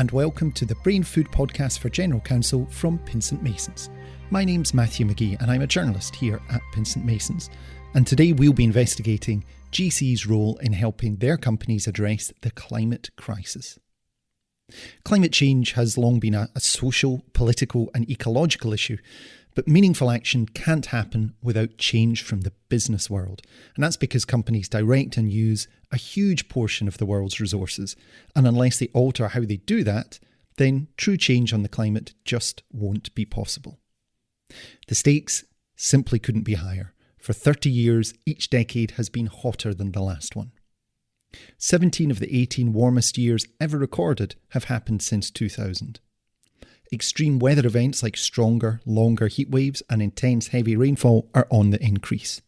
and welcome to the Brain Food Podcast for General Counsel from Pinsent Masons. My name's Matthew McGee and I'm a journalist here at Pinsent Masons, and today we'll be investigating GC's role in helping their companies address the climate crisis. Climate change has long been a social, political and ecological issue, but meaningful action can't happen without change from the business world. And that's because companies direct and use a huge portion of the world's resources. And unless they alter how they do that, then true change on the climate just won't be possible. The stakes simply couldn't be higher. For 30 years, each decade has been hotter than the last one. 17 of the 18 warmest years ever recorded have happened since 2000. Extreme weather events like stronger, longer heat waves and intense heavy rainfall are on the increase.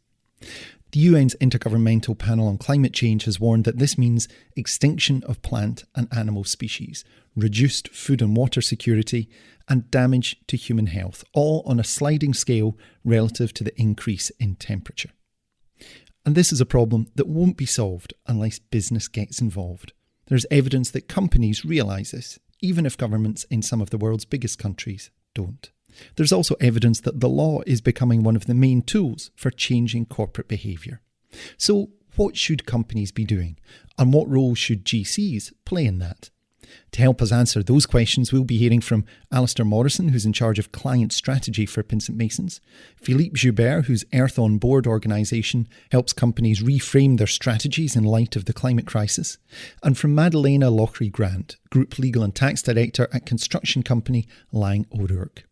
The UN's Intergovernmental Panel on Climate Change has warned that this means extinction of plant and animal species, reduced food and water security, and damage to human health, all on a sliding scale relative to the increase in temperature. And this is a problem that won't be solved unless business gets involved. There's evidence that companies realise this, even if governments in some of the world's biggest countries don't. There's also evidence that the law is becoming one of the main tools for changing corporate behaviour. So what should companies be doing? And what role should GCs play in that? To help us answer those questions, we'll be hearing from Alastair Morrison, who's in charge of client strategy for Pinsent Masons, Philippe Joubert, whose Earth on Board organisation helps companies reframe their strategies in light of the climate crisis, and from Madeleina Loughrey-Grant, Group Legal and Tax Director at construction company Lang O'Rourke.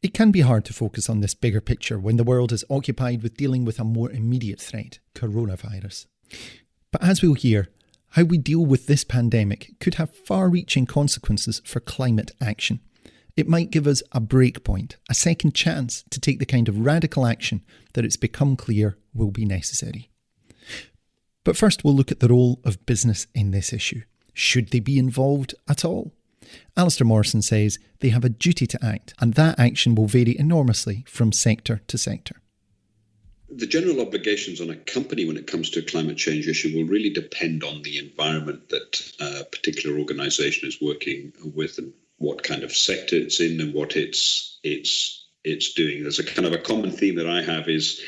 It can be hard to focus on this bigger picture when the world is occupied with dealing with a more immediate threat, coronavirus. But as we'll hear, how we deal with this pandemic could have far-reaching consequences for climate action. It might give us a breakpoint, a second chance to take the kind of radical action that it's become clear will be necessary. But first we'll look at the role of business in this issue. Should they be involved at all? Alastair Morrison says they have a duty to act, and that action will vary enormously from sector to sector. The general obligations on a company when it comes to a climate change issue will really depend on the environment that a particular organisation is working with and what kind of sector it's in and what it's doing. There's a kind of a common theme that I have is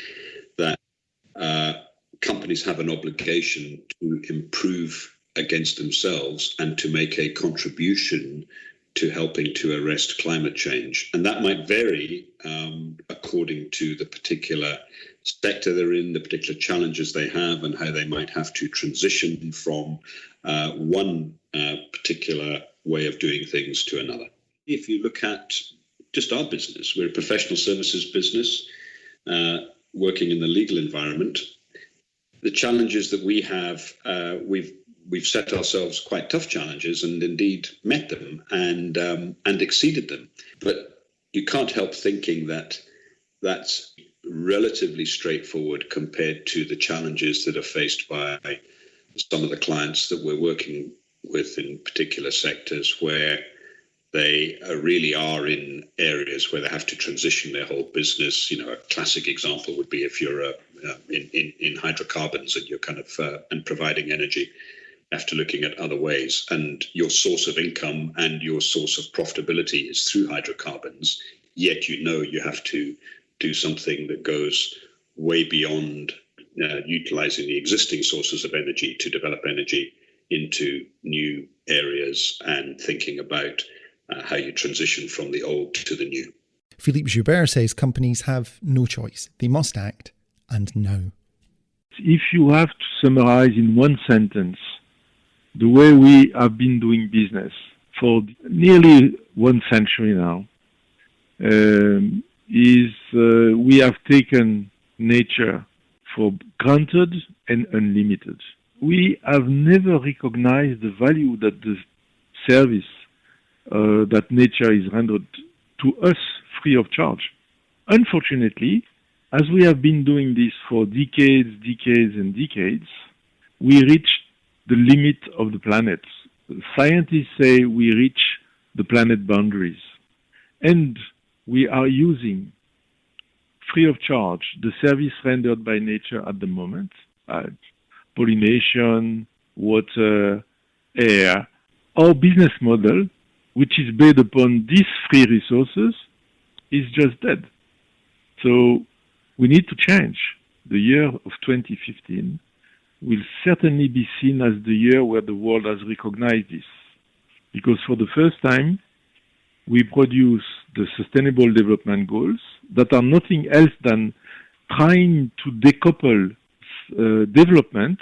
that companies have an obligation to improve against themselves and to make a contribution to helping to arrest climate change. And that might vary according to the particular sector they're in, the particular challenges they have, and how they might have to transition from one particular way of doing things to another. If you look at just our business, we're a professional services business working in the legal environment. The challenges that we have, we've set ourselves quite tough challenges and indeed met them and exceeded them. But you can't help thinking that that's relatively straightforward compared to the challenges that are faced by some of the clients that we're working with in particular sectors where they really are in areas where they have to transition their whole business. You know, a classic example would be if you're in hydrocarbons and you're kind of and providing energy, after looking at other ways, and your source of income and your source of profitability is through hydrocarbons, yet you have to do something that goes way beyond utilizing the existing sources of energy to develop energy into new areas and thinking about how you transition from the old to the new. Philippe Joubert says companies have no choice. They must act, and now. If you have to summarize in one sentence the way we have been doing business for nearly 1 century now, we have taken nature for granted and unlimited. We have never recognized the value that the service that nature is rendered to us free of charge. Unfortunately, as we have been doing this for decades, we reached the limit of the planet. Scientists say we reach the planet boundaries. And we are using, free of charge, the service rendered by nature at the moment, pollination, water, air, our business model, which is based upon these free resources, is just dead. So we need to change. The year of 2015 will certainly be seen as the year where the world has recognized this. Because for the first time, we produce the Sustainable Development Goals that are nothing else than trying to decouple development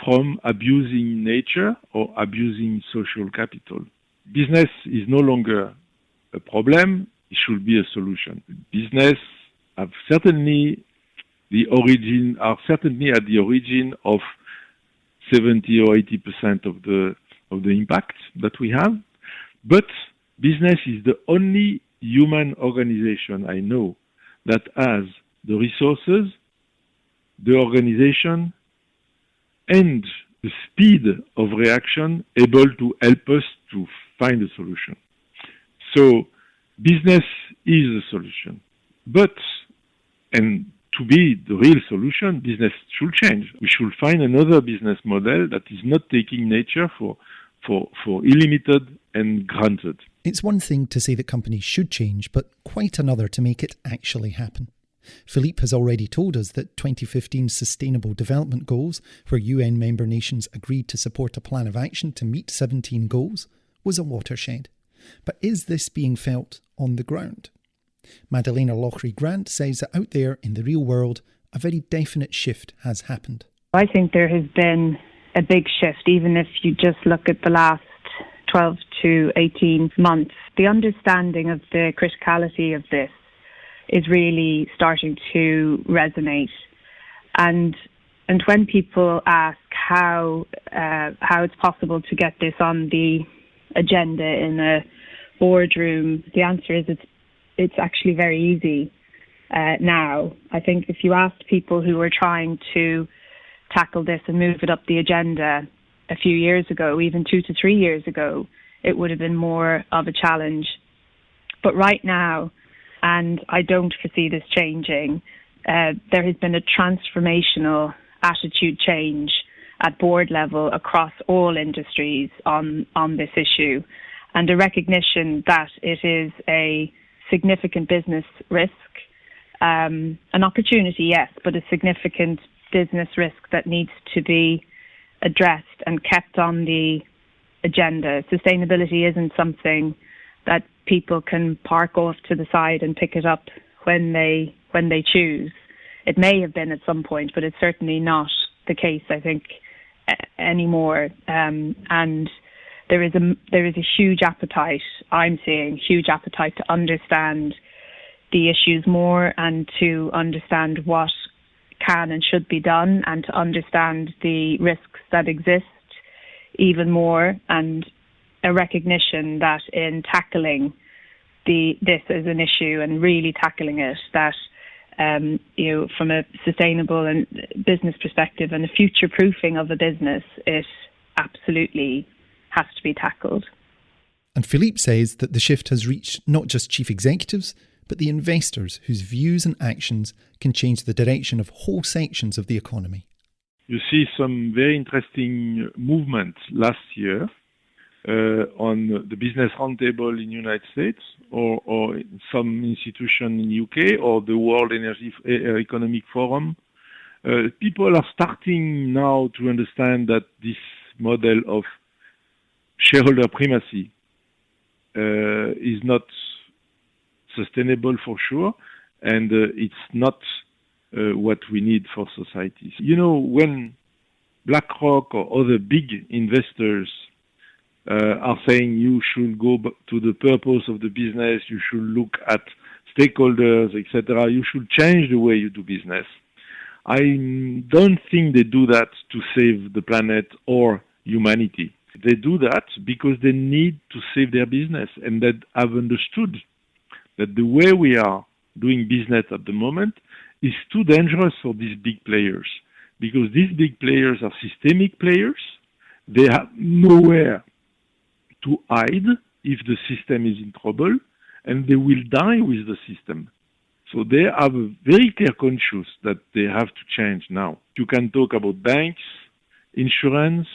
from abusing nature or abusing social capital. Business is no longer a problem, it should be a solution. Business are certainly at the origin of 70 or 80% of the impact that we have. But business is the only human organization I know that has the resources, the organization, and the speed of reaction able to help us to find a solution. So business is a solution. And to be the real solution, business should change. We should find another business model that is not taking nature for illimited and granted. It's one thing to say that companies should change, but quite another to make it actually happen. Philippe has already told us that 2015's Sustainable Development Goals, where UN member nations agreed to support a plan of action to meet 17 goals, was a watershed. But is this being felt on the ground? Madeleina Loughrey-Grant says that out there in the real world, a very definite shift has happened. I think there has been a big shift, even if you just look at the last 12 to 18 months. The understanding of the criticality of this is really starting to resonate. And when people ask how it's possible to get this on the agenda in a boardroom, the answer is it's actually very easy now. I think if you asked people who were trying to tackle this and move it up the agenda a few years ago, even 2 to 3 years ago, it would have been more of a challenge. But right now, and I don't foresee this changing, there has been a transformational attitude change at board level across all industries on this issue, and a recognition that it is a significant business risk, an opportunity, yes, but a significant business risk that needs to be addressed and kept on the agenda. Sustainability isn't something that people can park off to the side and pick it up when they choose. It may have been at some point, but it's certainly not the case, I think, anymore. And there is a huge appetite, I'm seeing, huge appetite to understand the issues more and to understand what can and should be done and to understand the risks that exist even more, and a recognition that in tackling this as an issue and really tackling it, that from a sustainable and business perspective and a future proofing of a business, it absolutely has to be tackled. And Philippe says that the shift has reached not just chief executives, but the investors whose views and actions can change the direction of whole sections of the economy. You see some very interesting movement last year on the Business Roundtable in the United States or in some institution in the UK or the World Economic Forum. People are starting now to understand that this model of shareholder primacy is not sustainable for sure, and it's not what we need for societies. You know, when BlackRock or other big investors are saying you should go to the purpose of the business, you should look at stakeholders, etc., you should change the way you do business, I don't think they do that to save the planet or humanity. They do that because they need to save their business, and that have understood that the way we are doing business at the moment is too dangerous for these big players, because these big players are systemic players. They have nowhere to hide if the system is in trouble, and they will die with the system. So they have a very clear conscience that they have to change now. You can talk about banks, insurance,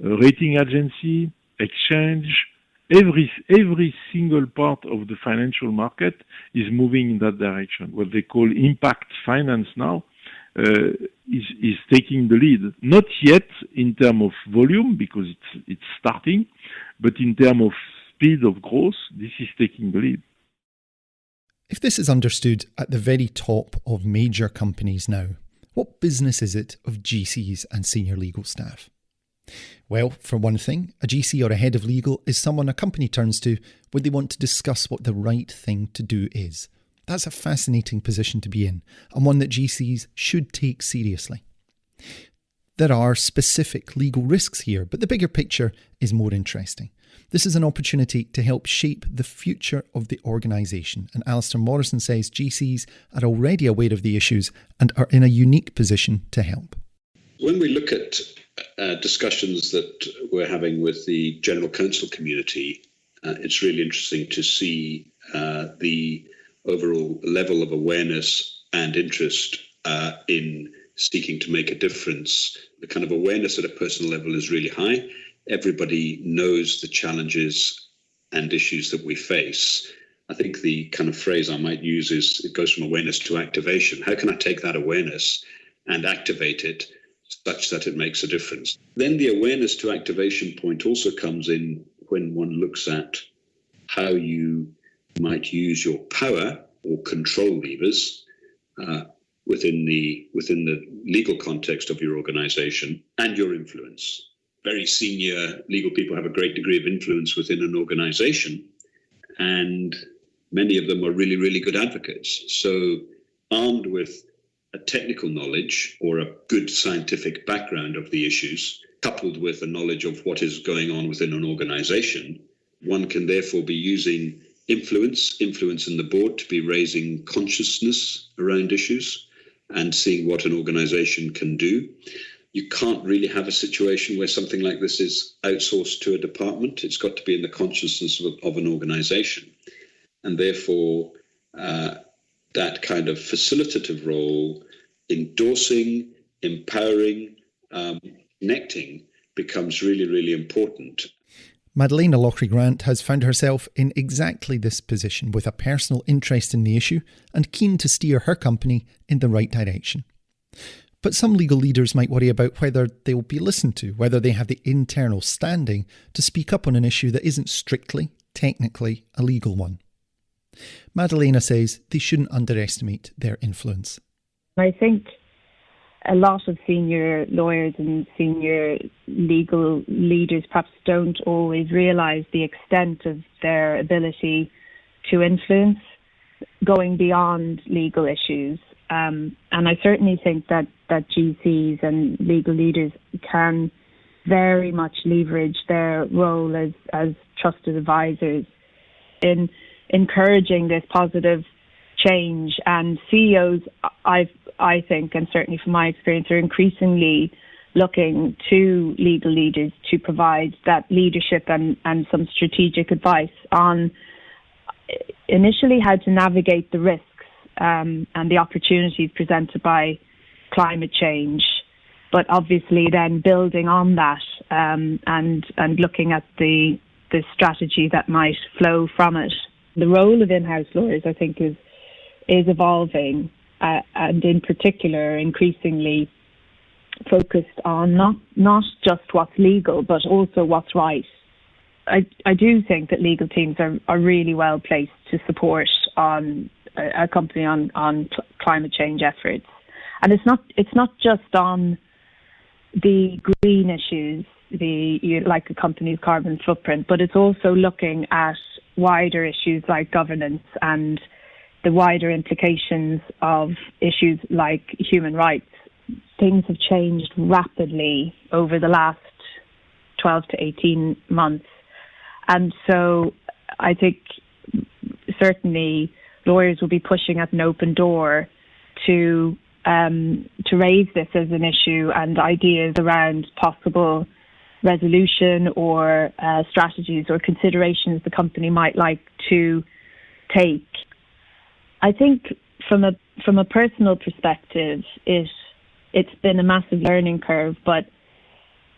rating agency, exchange, every single part of the financial market is moving in that direction. What they call impact finance now is taking the lead. Not yet in terms of volume, because it's starting, but in terms of speed of growth, this is taking the lead. If this is understood at the very top of major companies now, what business is it of GCs and senior legal staff? Well, for one thing, a GC or a head of legal is someone a company turns to when they want to discuss what the right thing to do is. That's a fascinating position to be in, and one that GCs should take seriously. There are specific legal risks here, but the bigger picture is more interesting. This is an opportunity to help shape the future of the organisation, and Alastair Morrison says GCs are already aware of the issues and are in a unique position to help. When we look at discussions that we're having with the general counsel community, it's really interesting to see the overall level of awareness and interest in seeking to make a difference. The kind of awareness at a personal level is really high. Everybody knows the challenges and issues that we face. I think the kind of phrase I might use is it goes from awareness to activation. How can I take that awareness and activate it such that it makes a difference? Then the awareness to activation point also comes in when one looks at how you might use your power or control levers within the legal context of your organization and your influence. Very senior legal people have a great degree of influence within an organization, and many of them are really, really good advocates. So armed with a technical knowledge or a good scientific background of the issues, coupled with a knowledge of what is going on within an organization, one can therefore be using influence in the board to be raising consciousness around issues and seeing what an organization can do. You can't really have a situation where something like this is outsourced to a department. It's got to be in the consciousness of an organization. And therefore, that kind of facilitative role, endorsing, empowering, connecting, becomes really, really important. Madeleina Loughrey-Grant has found herself in exactly this position, with a personal interest in the issue and keen to steer her company in the right direction. But some legal leaders might worry about whether they will be listened to, whether they have the internal standing to speak up on an issue that isn't strictly, technically, a legal one. Madeleina says they shouldn't underestimate their influence. I think a lot of senior lawyers and senior legal leaders perhaps don't always realise the extent of their ability to influence going beyond legal issues. And I certainly think that GCs and legal leaders can very much leverage their role as trusted advisors in encouraging this positive change. And CEOs, I think, and certainly from my experience, are increasingly looking to legal leaders to provide that leadership and some strategic advice on initially how to navigate the risks and the opportunities presented by climate change, but obviously then building on that and looking at the strategy that might flow from it. The role of in-house lawyers, I think, is evolving and in particular increasingly focused on not just what's legal, but also what's right. I do think that legal teams are really well placed to support on a company on climate change efforts. And it's not just on the green issues, like a company's carbon footprint, but it's also looking at wider issues like governance and the wider implications of issues like human rights. Things have changed rapidly over the last 12 to 18 months. And so I think certainly lawyers will be pushing at an open door to raise this as an issue and ideas around possible resolution or strategies or considerations the company might like to take. I think from a personal perspective, it's been a massive learning curve, but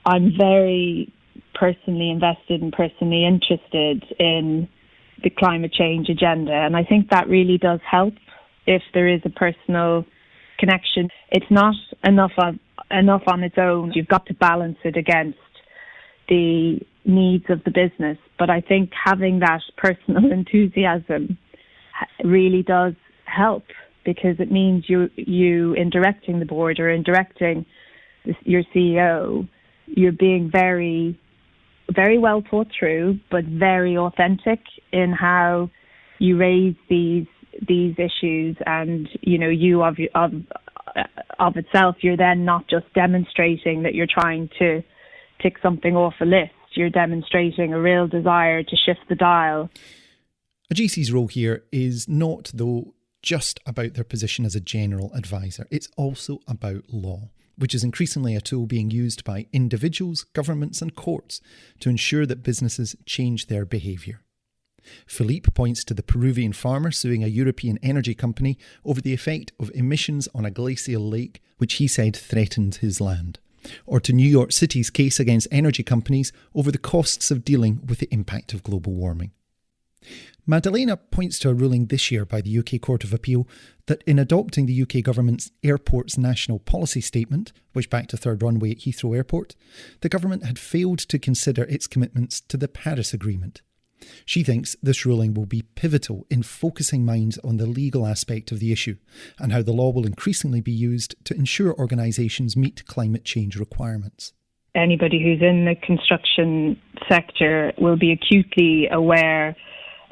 I'm very personally invested and personally interested in the climate change agenda, and I think that really does help if there is a personal connection. It's not enough on its own. You've got to balance it against the needs of the business, but I think having that personal enthusiasm really does help, because it means you in directing the board or in directing your CEO, you're being very, very well thought through, but very authentic in how you raise these issues. And you of itself, you're then not just demonstrating that you're trying to tick something off a list. You're demonstrating a real desire to shift the dial. A GC's role here is not, though, just about their position as a general advisor. It's also about law, which is increasingly a tool being used by individuals, governments and courts to ensure that businesses change their behaviour. Philippe points to the Peruvian farmer suing a European energy company over the effect of emissions on a glacial lake, which he said threatened his land, or to New York City's case against energy companies over the costs of dealing with the impact of global warming. Madeleina points to a ruling this year by the UK Court of Appeal that in adopting the UK government's Airports National Policy Statement, which backed a third runway at Heathrow Airport, the government had failed to consider its commitments to the Paris Agreement. She thinks this ruling will be pivotal in focusing minds on the legal aspect of the issue and how the law will increasingly be used to ensure organisations meet climate change requirements. Anybody who's in the construction sector will be acutely aware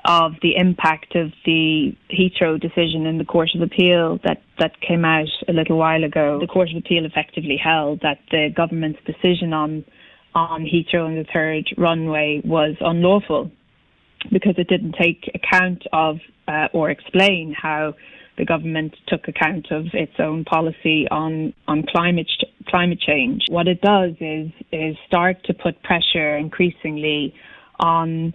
of the impact of the Heathrow decision in the Court of Appeal that came out a little while ago. The Court of Appeal effectively held that the government's decision on Heathrow and the third runway was unlawful because it didn't take account of or explain how the government took account of its own policy on climate change. What it does is start to put pressure increasingly on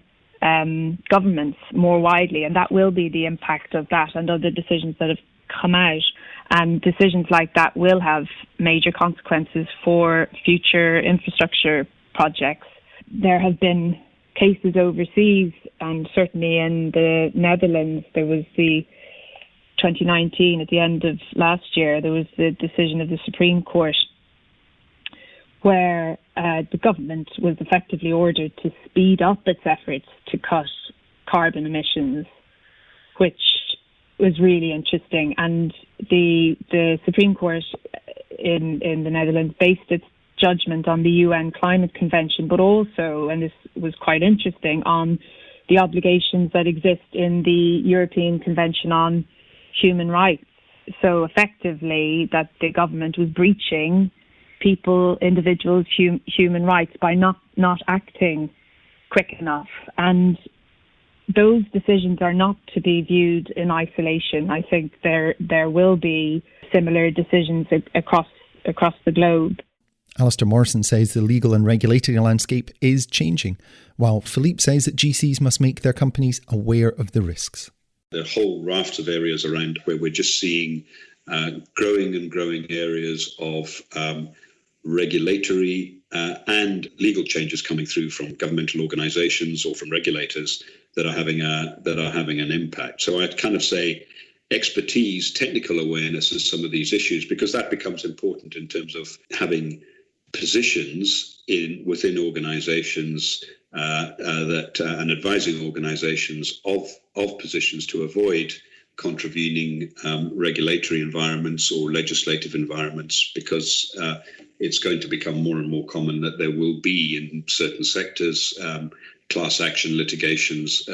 governments more widely, and that will be the impact of that and other decisions that have come out. And decisions like that will have major consequences for future infrastructure projects. There have been cases overseas, and certainly in the Netherlands, there was the 2019, at the end of last year, there was the decision of the Supreme Court where the government was effectively ordered to speed up its efforts to cut carbon emissions, which was really interesting. And the Supreme Court in the Netherlands based its judgment on the UN Climate Convention, but also, and this was quite interesting, on the obligations that exist in the European Convention on Human Rights. So effectively that the government was breaching individuals' human rights by not acting quick enough. And those decisions are not to be viewed in isolation. I think there will be similar decisions across the globe. Alastair Morrison says the legal and regulatory landscape is changing, while Philippe says that GCs must make their companies aware of the risks. There are whole rafts of areas around where we're just seeing growing areas of regulatory and legal changes coming through from governmental organisations or from regulators that are having an impact. So I'd kind of say expertise, technical awareness of some of these issues, because that becomes important in terms of having positions within organisations and advising organisations of positions to avoid contravening regulatory environments or legislative environments, because it's going to become more and more common that there will be in certain sectors class action litigations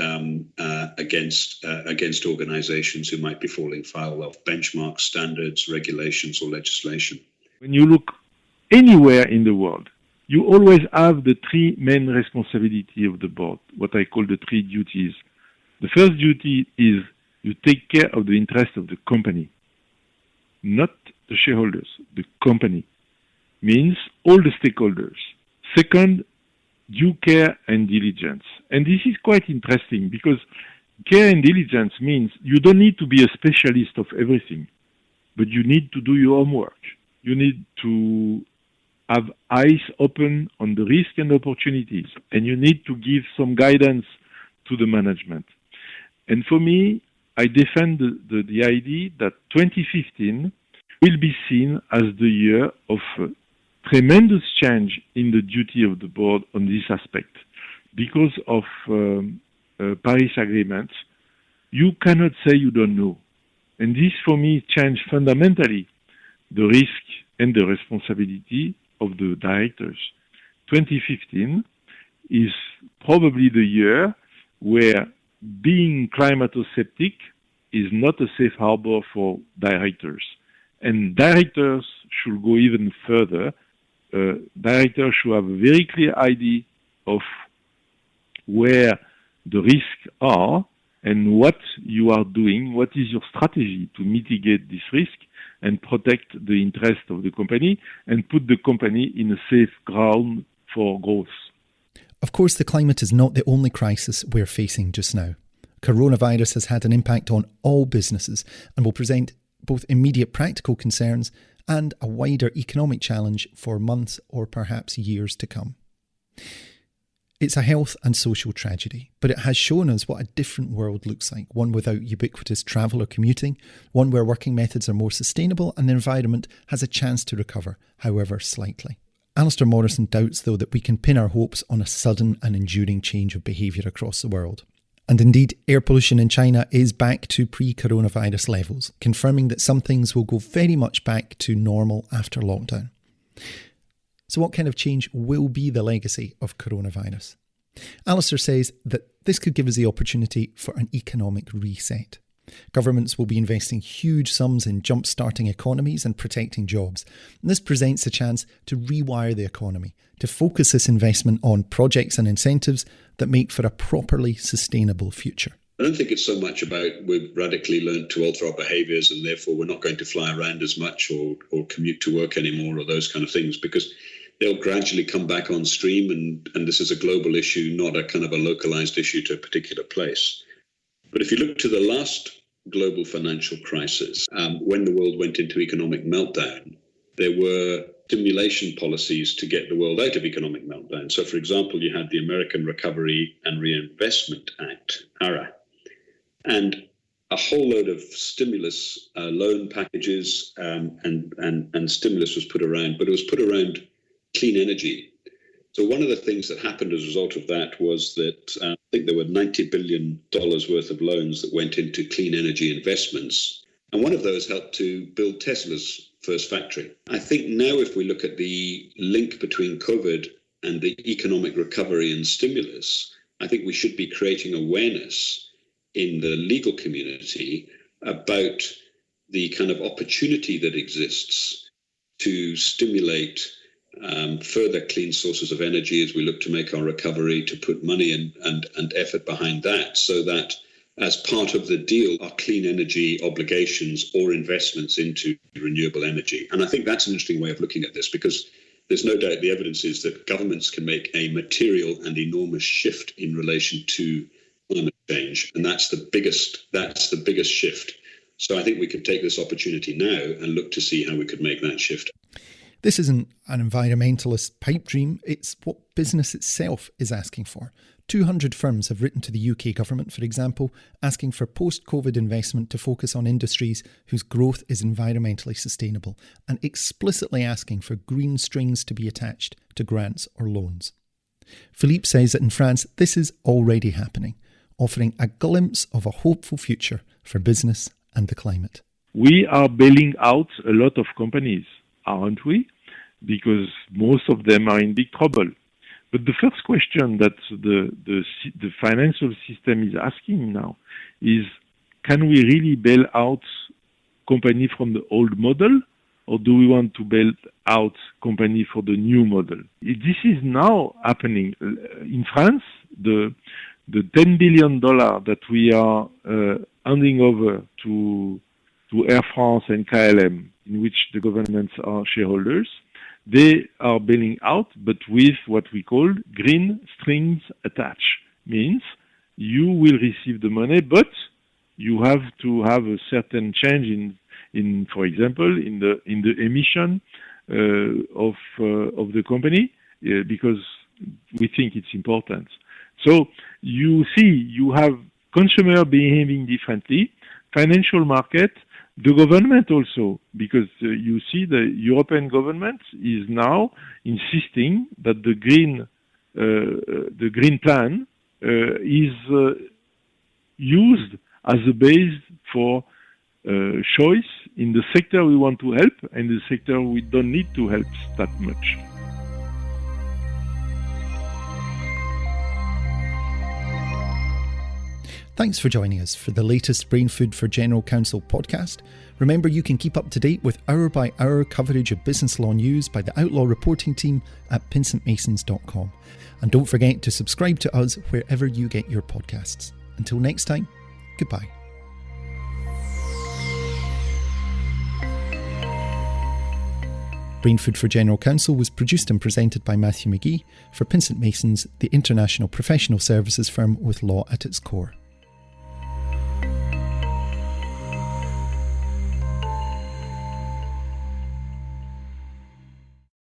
against organisations who might be falling foul of benchmark standards, regulations or legislation. When you look anywhere in the world, you always have the three main responsibilities of the board, what I call the three duties. The first duty is you take care of the interest of the company, not the shareholders, the company. Means all the stakeholders. Second, due care and diligence. And this is quite interesting because care and diligence means you don't need to be a specialist of everything, but you need to do your homework. You need to have eyes open on the risk and opportunities, and you need to give some guidance to the management. And for me, I defend the idea that 2015 will be seen as the year of tremendous change in the duty of the board on this aspect. Because of Paris Agreement, you cannot say you don't know. And this, for me, changed fundamentally the risk and the responsibility of the directors. 2015 is probably the year where being climato-sceptic is not a safe harbor for directors. And directors should go even further. Directors should have a very clear idea of where the risks are and what you are doing, what is your strategy to mitigate this risk and protect the interest of the company and put the company in a safe ground for growth. Of course, the climate is not the only crisis we're facing just now. Coronavirus has had an impact on all businesses and will present both immediate practical concerns and a wider economic challenge for months or perhaps years to come. It's a health and social tragedy, but it has shown us what a different world looks like, one without ubiquitous travel or commuting, one where working methods are more sustainable and the environment has a chance to recover, however slightly. Alastair Morrison doubts, though, that we can pin our hopes on a sudden and enduring change of behaviour across the world. And indeed, air pollution in China is back to pre-coronavirus levels, confirming that some things will go very much back to normal after lockdown. So what kind of change will be the legacy of coronavirus? Alastair says that this could give us the opportunity for an economic reset. Governments will be investing huge sums in jump-starting economies and protecting jobs. And this presents a chance to rewire the economy, to focus this investment on projects and incentives that make for a properly sustainable future. I don't think it's so much about we've radically learned to alter our behaviours and therefore we're not going to fly around as much or commute to work anymore or those kind of things, because they'll gradually come back on stream and this is a global issue, not a kind of a localised issue to a particular place. But if you look to the last global financial crisis, when the world went into economic meltdown, there were stimulation policies to get the world out of economic meltdown. So, for example, you had the American Recovery and Reinvestment Act, ARA, and a whole load of stimulus loan packages and stimulus was put around, but it was put around clean energy. So one of the things that happened as a result of that was that I think there were $90 billion worth of loans that went into clean energy investments. And one of those helped to build Tesla's first factory. I think now if we look at the link between COVID and the economic recovery and stimulus, I think we should be creating awareness in the legal community about the kind of opportunity that exists to stimulate further clean sources of energy as we look to make our recovery, to put money and effort behind that, so that as part of the deal are clean energy obligations or investments into renewable energy. And I think that's an interesting way of looking at this, because there's no doubt the evidence is that governments can make a material and enormous shift in relation to climate change, and that's the biggest shift. So I think we could take this opportunity now and look to see how we could make that shift. This isn't an environmentalist pipe dream, it's what business itself is asking for. 200 firms have written to the UK government, for example, asking for post-COVID investment to focus on industries whose growth is environmentally sustainable, and explicitly asking for green strings to be attached to grants or loans. Philippe says that in France this is already happening, offering a glimpse of a hopeful future for business and the climate. We are bailing out a lot of companies, aren't we? Because most of them are in big trouble. But the first question that the financial system is asking now is, can we really bail out company from the old model, or do we want to bail out company for the new model? This is now happening. In France, the $10 billion that we are handing over to Air France and KLM, in which the governments are shareholders, they are bailing out, but with what we call green strings attached. Means you will receive the money, but you have to have a certain change in for example, in the emission of the company because we think it's important. So you see, you have consumer behaving differently, financial market, the government also, because you see the European government is now insisting that the green plan is used as a base for choice in the sector we want to help and the sector we don't need to help that much. Thanks for joining us for the latest Brain Food for General Counsel podcast. Remember, you can keep up to date with hour-by-hour coverage of business law news by the Outlaw reporting team at pincentmasons.com. And don't forget to subscribe to us wherever you get your podcasts. Until next time, goodbye. Brain Food for General Counsel was produced and presented by Matthew McGee for Pincent Masons, the international professional services firm with law at its core.